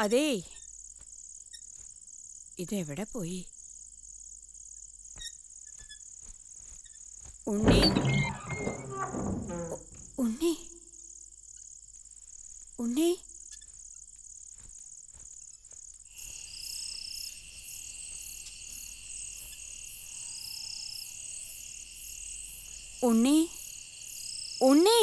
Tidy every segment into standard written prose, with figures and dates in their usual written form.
അതേ, ഇതെവിടെ പോയി? ഉണ്ണി, ഉണ്ണി, ഉണ്ണി. ഉണ്ണി, ഉണ്ണി.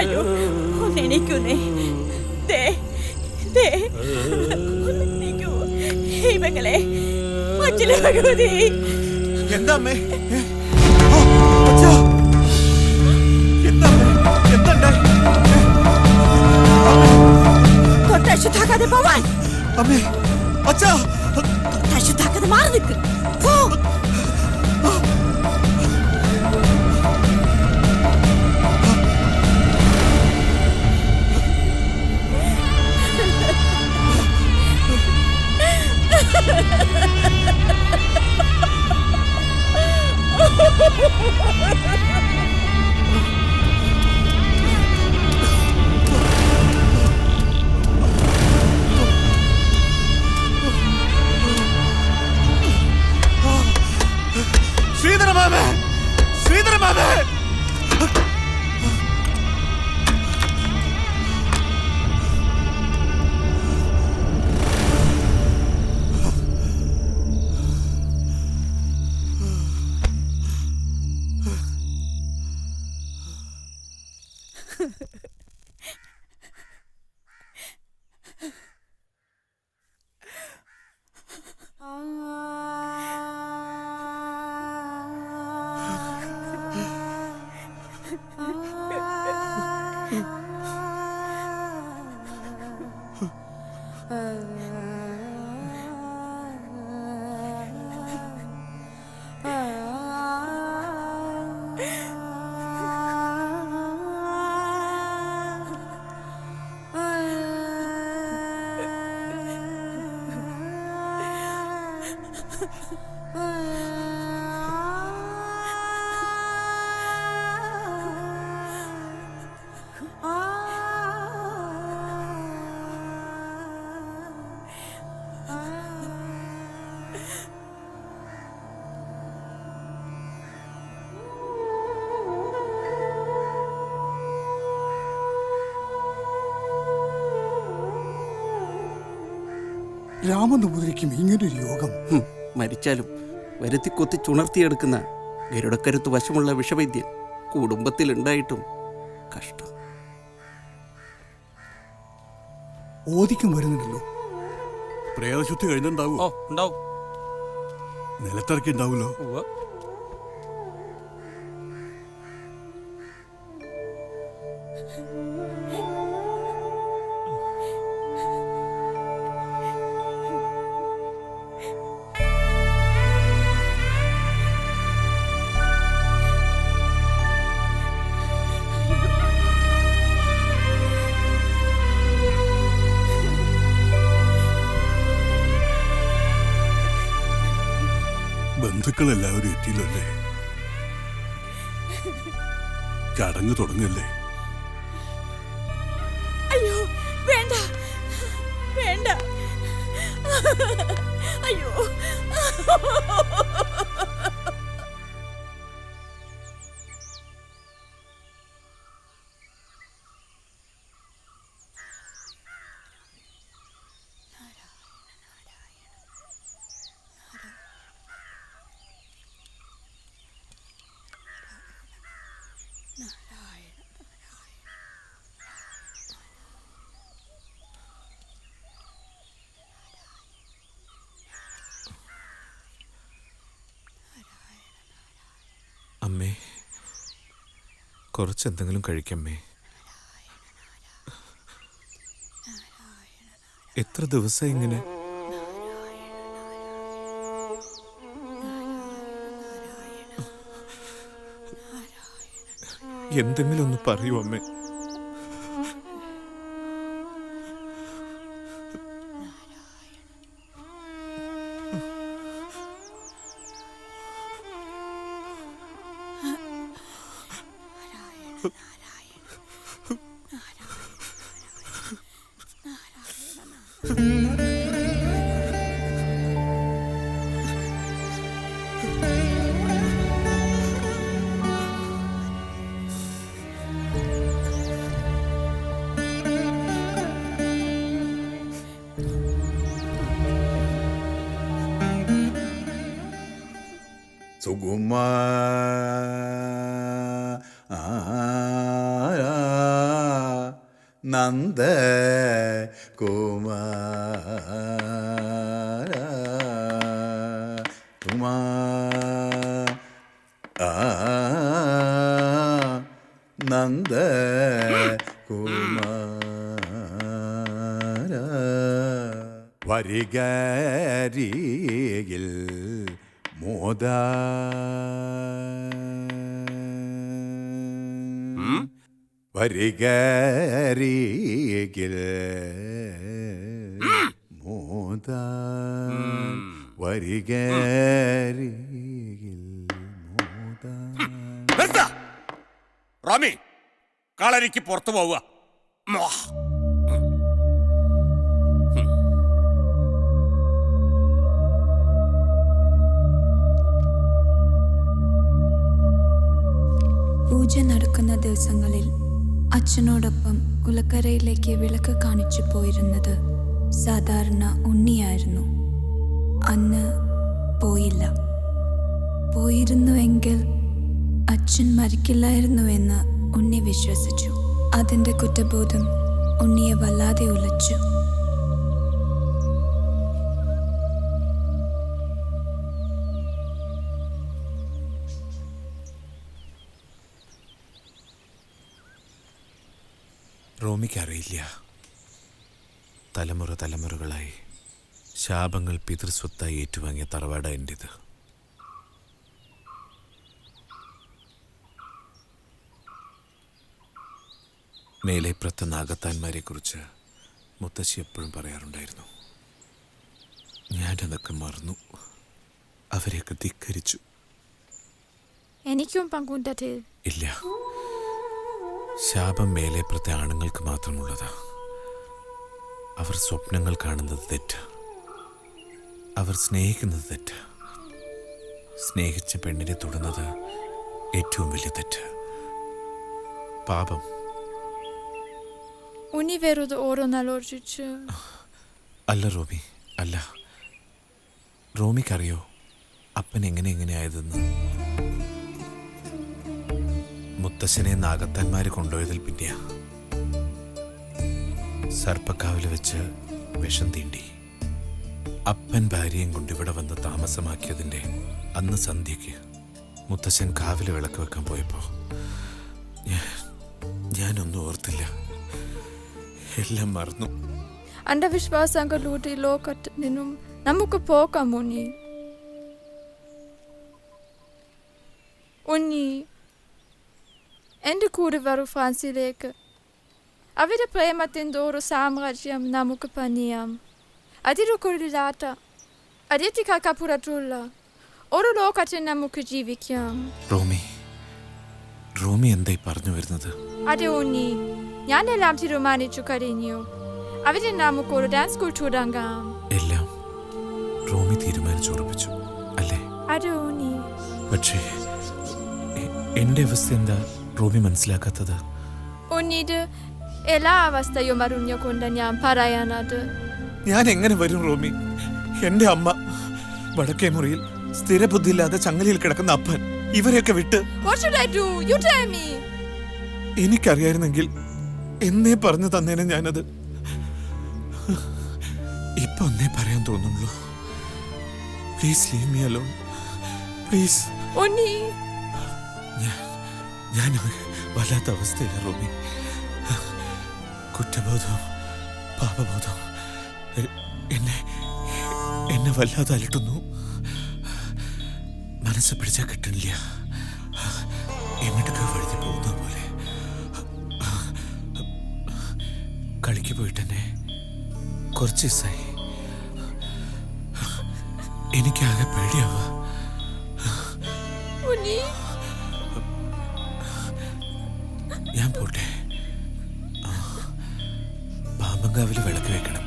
അയ്യോ, ഒന്നെണീക്കുന്നേ. ഇവങ്ങളെ മറ്റിലെ ഭഗവതി. എന്താ അമ്മേ? തൊട്ടശുദ്ധാക്കാതെ പോവാൻ. അമ്മേ, അച്ഛാ, തൊട്ടശുദ്ധാക്കാതെ മാറി നിൽക്ക്. ശ്രീധരമാമേ, ശ്രീധരമാമേ. രാമനമ്പൂതിരിക്കും ഇങ്ങനൊരു യോഗം. മരിച്ചാലും വരുത്തി കൊത്തി ചുണർത്തിയെടുക്കുന്ന ഗരുഡക്കരുത്ത് വശമുള്ള വിഷവൈദ്യൻ കുടുംബത്തിലുണ്ടായിട്ടും കഷ്ടം. ഓദിക്കും വരുന്നുണ്ടല്ലോ. പ്രേതശുദ്ധി കഴിഞ്ഞുണ്ടാവൂ? ഉണ്ടാവും. നിലത്തിറക്കി ഉണ്ടാവൂലോ? ബന്ധുക്കളെല്ലാവരും എത്തിയില്ലല്ലേ? ചടങ്ങ് തുടങ്ങല്ലേ? അയ്യോ, വേണ്ട വേണ്ട. അയ്യോ, നാരായണ കുറച്ചെന്തെങ്കിലും കഴിക്കമ്മേ. എത്ര ദിവസം ഇങ്ങനെ? എന്തെങ്കിലും ഒന്ന് പറയൂ അമ്മേ. നന്ദ കുമാര നന്ദ കുമാര വരികരികിൽ മോദ വരികരികിൽ മോദ വരികരികിൽ മോദ. റോമി, കളരിക്ക് പുറത്തു പോവുക. പൂജ നടക്കുന്ന ദിവസങ്ങളിൽ അച്ഛനോടൊപ്പം കുളക്കരയിലേക്ക് വിളക്ക് കാണിച്ചു പോയിരുന്നത് സാധാരണ ഉണ്ണിയായിരുന്നു. അന്ന് പോയില്ല. പോയിരുന്നുവെങ്കിൽ അച്ഛൻ മരിക്കില്ലായിരുന്നുവെന്ന് ഉണ്ണി വിശ്വസിച്ചു. അതിൻ്റെ കുറ്റബോധം ഉണ്ണിയെ വല്ലാതെ ഉലച്ചു. റോമിക്കറിയില്ല, തലമുറ തലമുറകളായി ശാപങ്ങൾ പിതൃസ്വത്തായി ഏറ്റുവാങ്ങിയ തറവാട എൻ്റേത്. മേലേപ്പുറത്തെ നാഗത്താന്മാരെക്കുറിച്ച് മുത്തശ്ശി എപ്പോഴും പറയാറുണ്ടായിരുന്നു. ഞാനതൊക്കെ മറന്നു, അവരെയൊക്കെ ധിക്കരിച്ചു. എനിക്കും പങ്കുണ്ട്. ഇല്ല, ശാപം മേലേപ്പുറത്തെ ആണുങ്ങൾക്ക് മാത്രമുള്ളതാ. അവർ സ്വപ്നങ്ങൾ കാണുന്നത് തെറ്റ്, അവർ സ്നേഹിക്കുന്നത് തെറ്റ്, സ്നേഹിച്ച പെണ്ണിനെ തൊടുന്നത് ഏറ്റവും വലിയ തെറ്റ്, പാപം. ഉണ്ണി വെറുതെ ഓരോന്നാലോചിച്ച്. അല്ല റോമി, അല്ല. റോമിക്കറിയോ അപ്പൻ എങ്ങനെയായതെന്ന്? മുത്തശ്ശനെ നാഗത്താന്മാര് കൊണ്ടുപോയതിൽ പിന്നെയാ. സർപ്പക്കാവിൽ വെച്ച് വിഷം തീണ്ടി അപ്പൻ ഭാര്യയും കൊണ്ടിവിടെ വന്ന് താമസമാക്കിയതിൻ്റെ അന്ന് സന്ധ്യയ്ക്ക് മുത്തശ്ശൻ കാവില് വിളക്ക് വെക്കാൻ പോയപ്പോൾ ഞാനൊന്നും ഓർത്തില്ല, എല്ലാം മറന്നു. അന്ധവിശ്വാസങ്ങളിലൂടെ ഈ ലോകത്തിൽ നിന്നും നമുക്ക് പോകാം ഉണ്ണി. ഉണ്ണി, എൻ്റെ കൂടെ വരൂ ഫ്രാൻസിലേക്ക്. അവിടെ പ്രേമത്തിൻ്റെ ഒരു സാമ്രാജ്യം നമുക്ക് പണിയാം. അതിരു കൊള്ളില്ലാത്ത അതിഥികൾക്കപ്പുറത്തുള്ള ഒരു ലോകത്തിൽ നമുക്ക് ജീവിക്കാം. റോമി എന്തായി പറഞ്ഞു വരുന്നത്? അതെ ഉണ്ണി, ഞാനെല്ലാം തീരുമാനിച്ചു കഴിഞ്ഞു. അവിടെ നമുക്കൊരു ഡാൻസ് സ്കൂൾ തുടങ്ങാം. എല്ലാം റോമി തീരുമാനിച്ചുറപ്പിച്ചു അല്ലേ? അതെ ഉണ്ണി. പക്ഷേ എൻ്റെ അവസ്ഥ എന്താ റോമി മനസ്സിലാക്കാത്തത്? ഉണ്ണിത് എല്ലാ അവസ്ഥയും അറിഞ്ഞുകൊണ്ട് ഞാൻ പറയാനത്. ഞാൻ എങ്ങനെ വരും റോമി? എൻ്റെ അമ്മ വടക്കേ മുറിയിൽ സ്ഥിരബുദ്ധിയില്ലാതെ ചങ്ങലയിൽ കിടക്കുന്ന അപ്പൻ, ഇവരെയൊക്കെ വിട്ട് എനിക്കറിയായിരുന്നെങ്കിൽ എന്നേ പറഞ്ഞു തന്നേനെ ഞാനത്. ഇപ്പൊ ഒന്നേ പറയാൻ തോന്നുള്ളൂ. Please leave me alone, please. ഞാൻ വല്ലാത്ത അവസ്ഥയില്ല റോമി. കുറ്റബോധവും പാപബോധവും എന്നെ വല്ലാതെ അലട്ടുന്നു. മനസ്സ് പിടിച്ചാൽ കിട്ടണില്ല. എങ്ങോട്ടൊക്കെ വഴുതി പോകുന്ന പോലെ. കളിക്ക് പോയിട്ടെന്നെ കുറച്ച് ദിവസമായി. എനിക്കാകെ പേടിയാവാ. ഉണ്ണി, ഞാൻ പോട്ടെ. പാമ്പങ്കാവിൽ വിളക്ക് വെക്കണം.